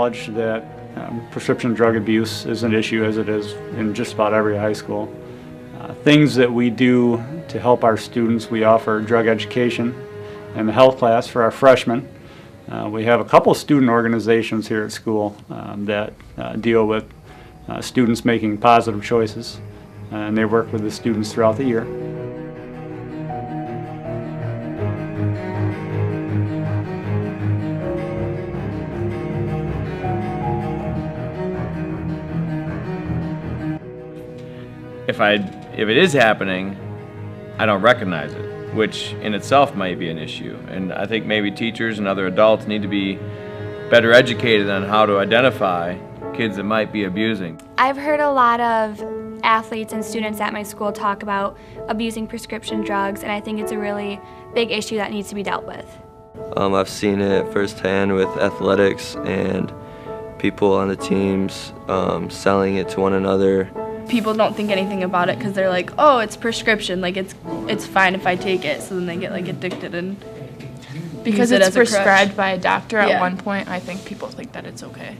acknowledge that prescription drug abuse is an issue, as it is in just about every high school. Things that we do to help our students: we offer drug education and the health class for our freshmen. We have a couple student organizations here at school that deal with students making positive choices, and they work with the students throughout the year. If it is happening, I don't recognize it, which in itself might be an issue. And I think maybe teachers and other adults need to be better educated on how to identify kids that might be abusing. I've heard a lot of athletes and students at my school talk about abusing prescription drugs, and I think it's a really big issue that needs to be dealt with. I've seen it firsthand with athletics and people on the teams selling it to one another. People don't think anything about it because they're like, oh, it's prescription, like it's fine if I take it. So then they get like addicted and because use it it's as a crutch. prescribed by a doctor at Yeah. one point, I think people think that it's okay.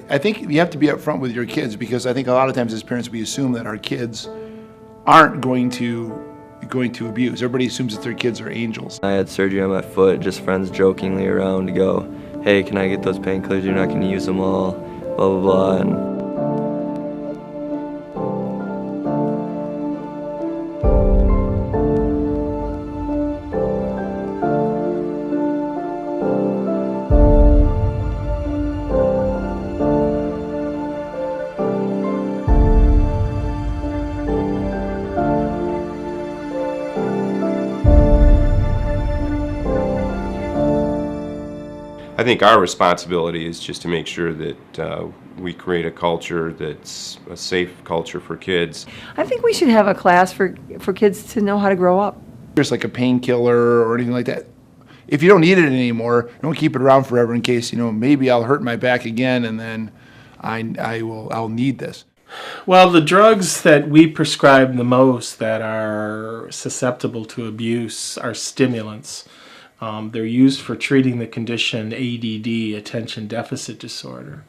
I think you have to be upfront with your kids, because I think a lot of times as parents we assume that our kids aren't going to abuse. Everybody assumes that their kids are angels. I had surgery on my foot, just friends jokingly around to go, hey, can I get those painkillers? You're not going to use them all, blah, blah, blah. And I think our responsibility is just to make sure that we create a culture that's a safe culture for kids. I think we should have a class for kids to know how to grow up. There's like a painkiller or anything like that. If you don't need it anymore, don't keep it around forever in case, maybe I'll hurt my back again and then I'll need this. Well, the drugs that we prescribe the most that are susceptible to abuse are stimulants. They're used for treating the condition ADD, attention deficit disorder.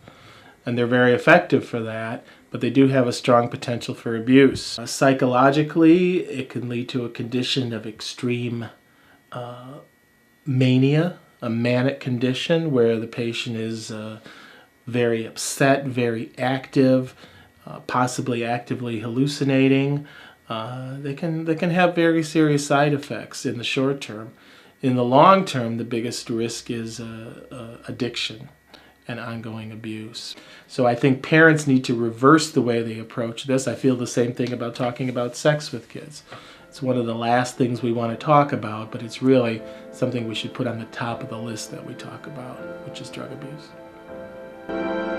And they're very effective for that, but they do have a strong potential for abuse. Psychologically, it can lead to a condition of extreme mania, a manic condition where the patient is very upset, very active, possibly actively hallucinating. They can have very serious side effects in the short term. In the long term, the biggest risk is addiction and ongoing abuse. So I think parents need to reverse the way they approach this. I feel the same thing about talking about sex with kids. It's one of the last things we want to talk about, but it's really something we should put on the top of the list that we talk about, which is drug abuse.